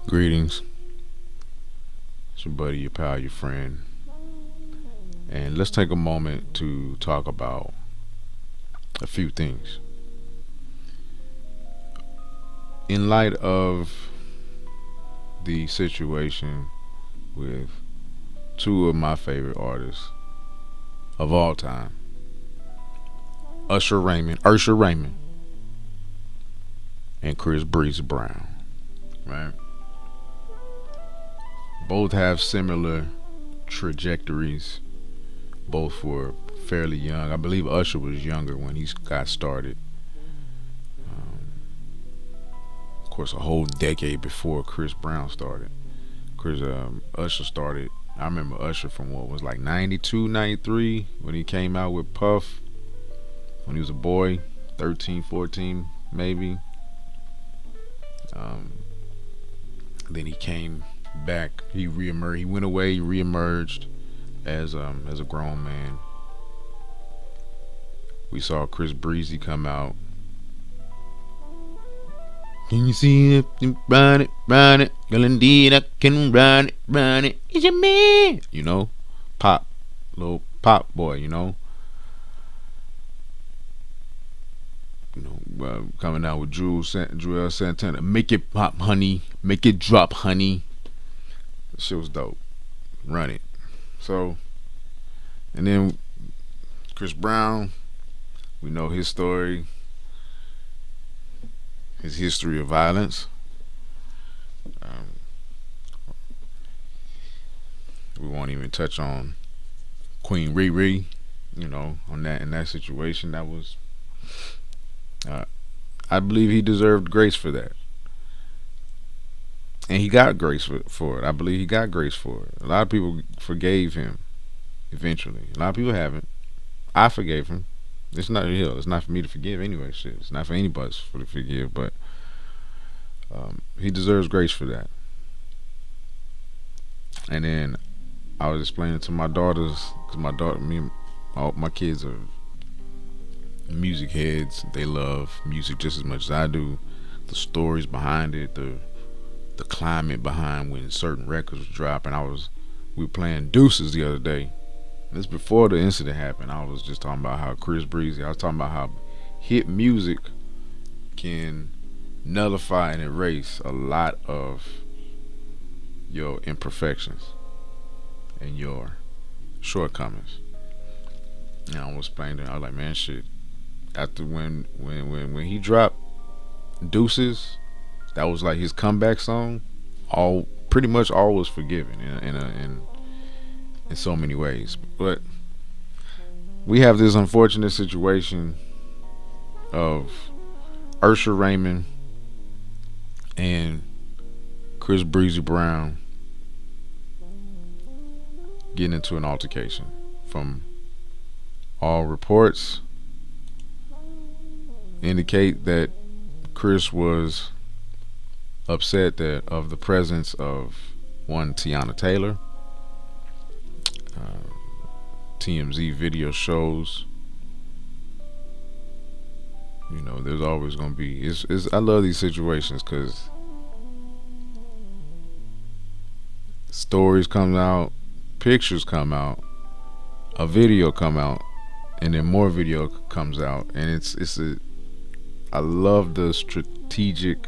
Greetings. It's your buddy, your pal, your friend. And let's take a moment to talk about a few things. In light of the situation with two of my favorite artists of all time, Usher Raymond, and Chris Breezy Brown, right? Both have similar trajectories. Both were fairly young. I believe Usher was younger when he got started. Of course, a whole decade before Chris Brown started. Usher started. I remember Usher from what was like 92, 93 when he came out with Puff when he was a boy, 13, 14 maybe. Um, then he came back. He reemerged. He went away. He reemerged as a grown man. We saw Chris Breezy come out. Can you see it? Run it. Girl, indeed, I can run it. It's your man. Pop, little pop boy. Coming out with Joel Santana. Make it pop, honey. Make it drop, honey. That shit was dope. Run it. So, and then Chris Brown. We know his story, his history of violence. Um, we won't even touch on Queen Riri. On that in that situation, that was. Uh, I believe he deserved grace for that, and he got grace for it. I believe he got grace for it. A lot of people forgave him eventually. A lot of people haven't. I forgave him. It's not real. It's not for me to forgive anyway. Shit. It's not for anybody to forgive. But he deserves grace for that. And then I was explaining to my daughters because all my kids are music heads. They love music just as much as I do. The stories behind it, the climate behind when certain records were dropping. We were playing Deuces the other day. This before the incident happened. I was just talking about how Chris Breezy. I was talking about how hit music can nullify and erase a lot of your imperfections and your shortcomings. And I was explaining to him, I was like, man, shit. After when he dropped Deuces, that was like his comeback song. All pretty much all was forgiven in so many ways. But we have this unfortunate situation of Usher Raymond and Chris Breezy Brown getting into an altercation. From all reports indicate that Chris was upset that of the presence of one Tiana Taylor. Uh, TMZ video shows. There's always gonna be. I love these situations because stories come out, pictures come out, a video come out, and then more video comes out, and it's a. I love the strategic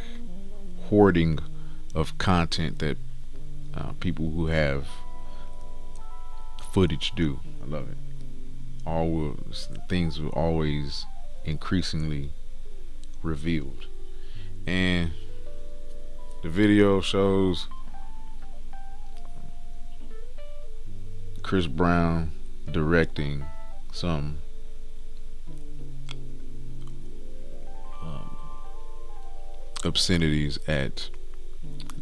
hoarding of content that people who have footage do. I love it. Things were always increasingly revealed, and the video shows Chris Brown directing some um, obscenities at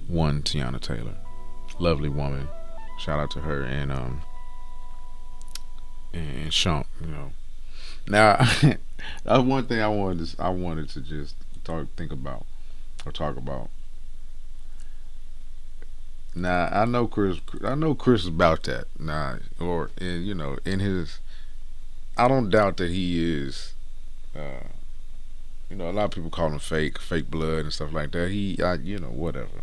one Tiana Taylor, lovely woman. Shout out to her and Shump. Now that's one thing I wanted to just think about or talk about. Now I know Chris. I know Chris is about that. Nah, or in his. I don't doubt that he is. Uh, a lot of people call him fake blood and stuff like that. Whatever.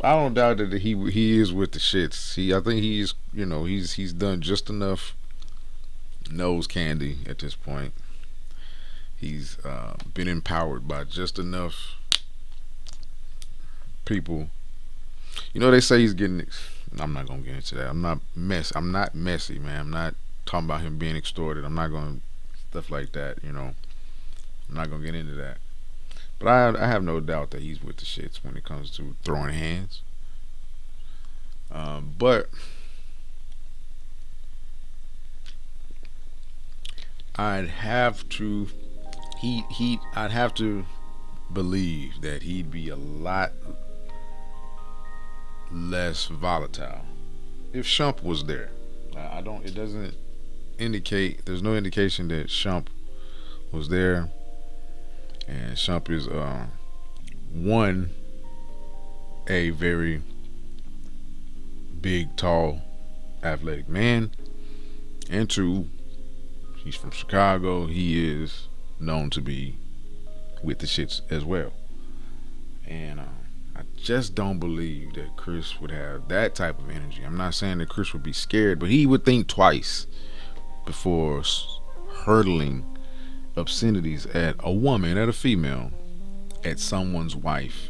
I don't doubt that he is with the shits. I think he's he's done just enough nose candy at this point. He's been empowered by just enough people. They say he's getting. I'm not gonna get into that. I'm not messy, man. I'm not talking about him being extorted. I'm not going to stuff like that. I'm not gonna get into that. But I have no doubt that he's with the shits when it comes to throwing hands. But I'd have to I'd have to believe that he'd be a lot less volatile if Shump was there. I don't. It doesn't indicate. There's no indication that Shump was there, and Shump is one, a very big, tall, athletic man, and two, he's from Chicago. He is known to be with the shits as well, and I just don't believe that Chris would have that type of energy. I'm not saying that Chris would be scared, but he would think twice before hurtling obscenities at a woman, at a female, at someone's wife,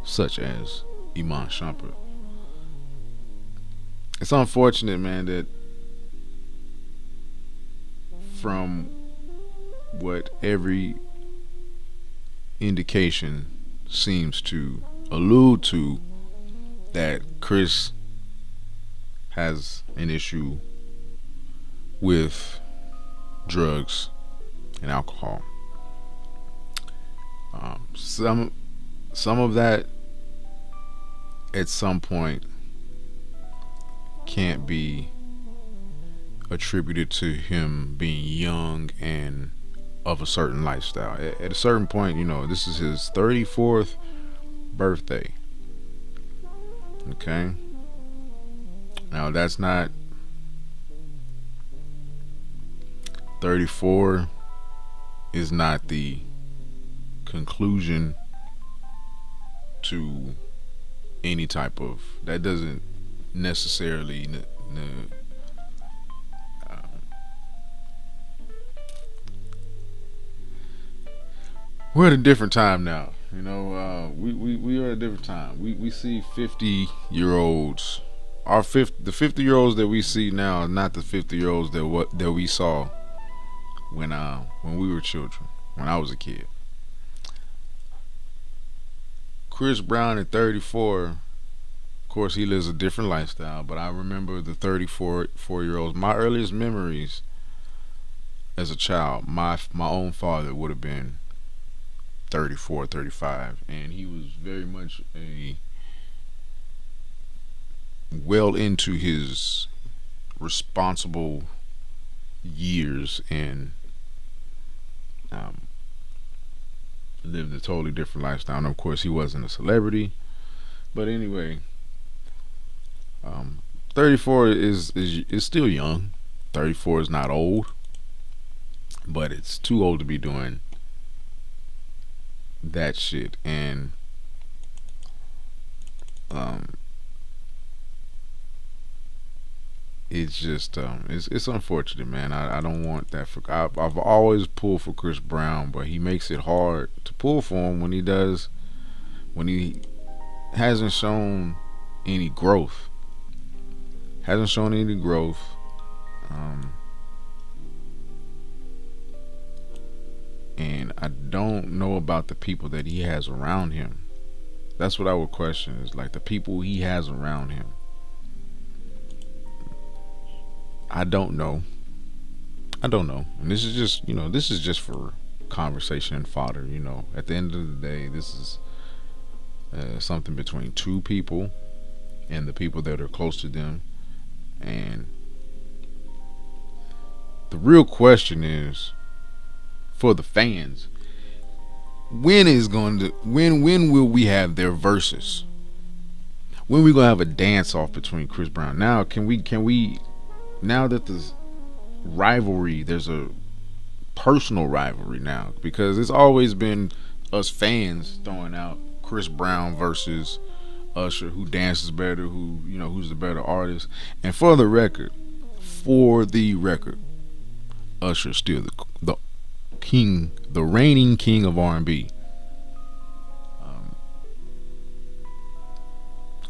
such as Iman Shumpert. It's unfortunate, man, that from what every indication seems to allude to, that Chris has an issue with drugs and alcohol. Some of that at some point can't be attributed to him being young and of a certain lifestyle. At a certain point, this is his 34th birthday. Okay? Now, that's not 34 is not the conclusion to any type of, that doesn't necessarily uh, we're at a different time now. We are at a different time. We see 50-year-olds. The 50-year-olds that we see now are not the 50-year-olds that we saw when we were children, when I was a kid. Chris Brown at 34, of course, he lives a different lifestyle. But I remember the 34-year-olds. My earliest memories as a child, my own father would have been 34, 35, and he was very much a well into his responsible years, and um, lived a totally different lifestyle. And of course, he wasn't a celebrity, but anyway, 34 is still young. 34 is not old, but it's too old to be doing that shit. And it's just it's unfortunate, man. I don't want that for. I've always pulled for Chris Brown, but he makes it hard to pull for him when he hasn't shown any growth. Hasn't shown any growth. Um, and I don't know about the people that he has around him. That's what I would question, is like the people he has around him. I don't know. And this is just for conversation and fodder. At the end of the day, this is something between two people and the people that are close to them. And the real question is, for the fans, when will we have their verses? When we gonna have a dance off between Chris Brown? Now can we now that there's a personal rivalry now, because it's always been us fans throwing out Chris Brown versus Usher, who dances better, who's the better artist. And for the record, Usher is still the king, the reigning king of R&B. Um,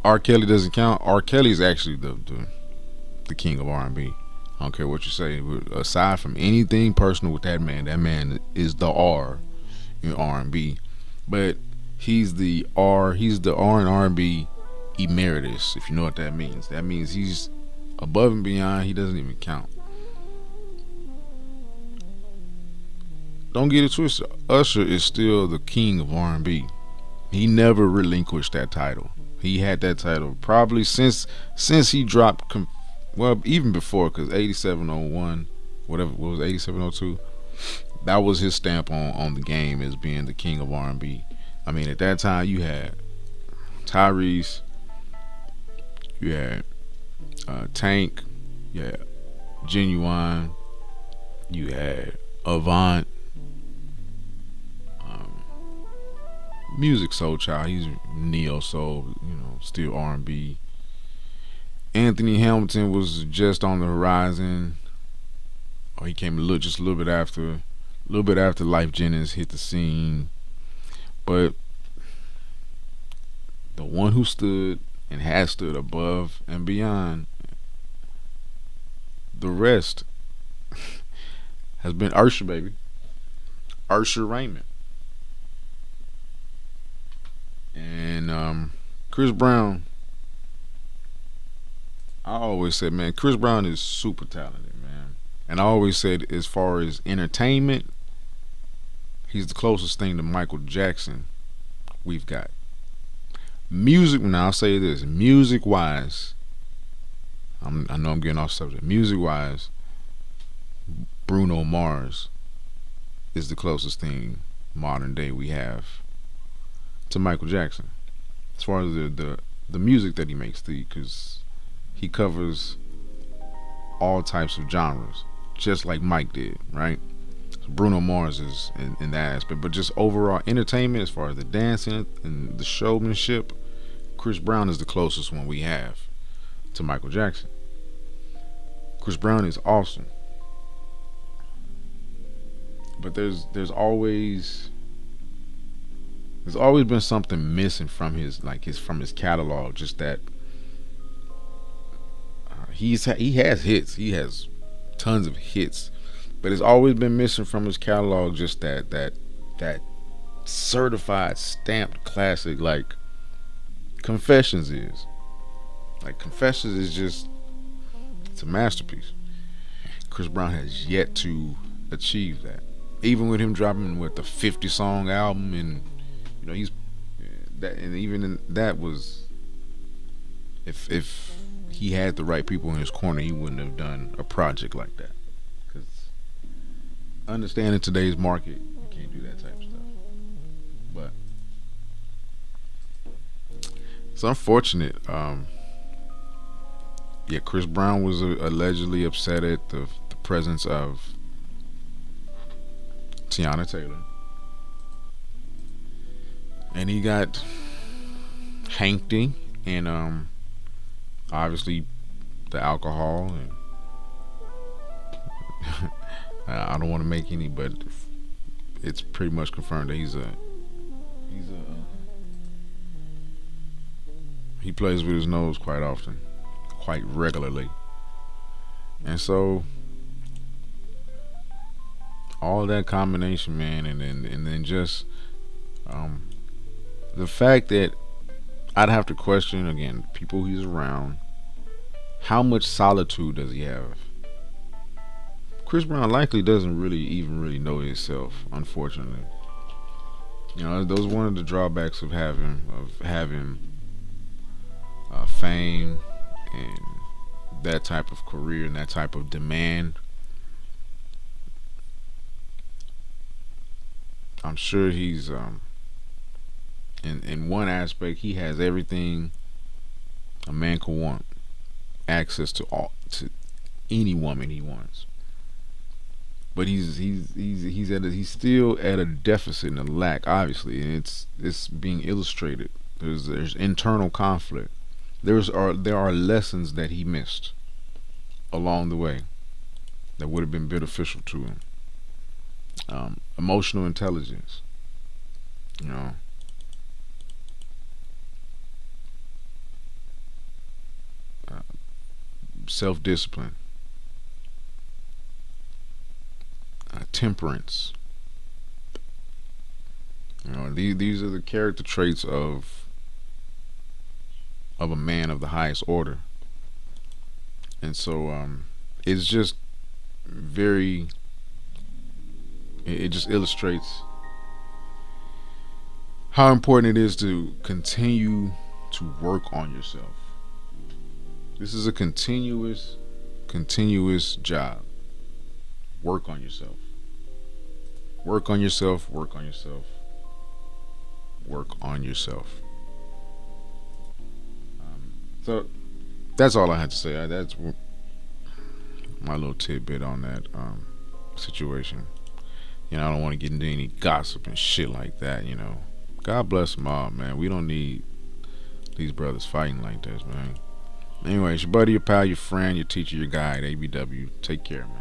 R. Kelly doesn't count. R. Kelly is actually the king of R&B. I don't care what you say. Aside from anything personal with that man is the R in R&B. But he's the R and R&B emeritus, if you know what that means. That means he's above and beyond. He doesn't even count. Don't get it twisted. Usher is still the king of R&B. He never relinquished that title. He had that title probably since he dropped. Well, even before, because 8701, whatever, what was 8702? That was his stamp on the game as being the king of R&B. I mean, at that time, you had Tyrese, you had Tank, you had Genuine, you had Avant, um, Music Soul Child. He's neo soul, still R&B. Anthony Hamilton was just on the horizon. Or he came just a little bit after Life Jennings hit the scene. But the one who stood and has stood above and beyond the rest has been Usher, baby. Usher Raymond. And Chris Brown, I always said, man, Chris Brown is super talented, man. And I always said, as far as entertainment, he's the closest thing to Michael Jackson we've got. Music, now I'll say this, music wise, I know I'm getting off subject. Music wise, Bruno Mars is the closest thing modern day we have to Michael Jackson. As far as the music that he makes, because he covers all types of genres, just like Mike did, right? So Bruno Mars is in that aspect, but just overall entertainment, as far as the dancing and the showmanship, Chris Brown is the closest one we have to Michael Jackson. Chris Brown is awesome, but there's always been something missing from his catalog. Just that he has hits, he has tons of hits, but it's always been missing from his catalog. Just that certified stamped classic like Confessions is. Like Confessions is just, it's a masterpiece. Chris Brown has yet to achieve that. Even with him dropping with the 50 song album, and he's that, and even that was, if he had the right people in his corner, he wouldn't have done a project like that. Because understanding today's market, you can't do that type of stuff. But it's unfortunate. Yeah, Chris Brown was allegedly upset at the presence of Tiana Taylor, and he got hanked, and obviously the alcohol, and I don't want to make any, but it's pretty much confirmed that he's a he plays with his nose quite often, quite regularly, and so all that combination, man, and then just um, the fact that I'd have to question again people he's around. How much solitude does he have? Chris Brown likely doesn't really know himself, unfortunately. Those one of the drawbacks of having fame and that type of career and that type of demand. I'm sure he's in one aspect he has everything a man could want, access to any woman he wants. But he's still at a deficit and a lack, obviously, and it's being illustrated There's internal conflict. There are lessons that he missed along the way that would have been beneficial to him. Emotional intelligence, you know, uh, self discipline, temperance. These are the character traits of a man of the highest order. And so it's just very. It just illustrates how important it is to continue to work on yourself. This is a continuous job. Work on yourself. Work on yourself. Work on yourself. Work on yourself. So that's all I had to say. That's my little tidbit on that situation. I don't want to get into any gossip and shit like that. God bless them all, man. We don't need these brothers fighting like this, man. Anyway, it's your buddy, your pal, your friend, your teacher, your guide, ABW. Take care, man.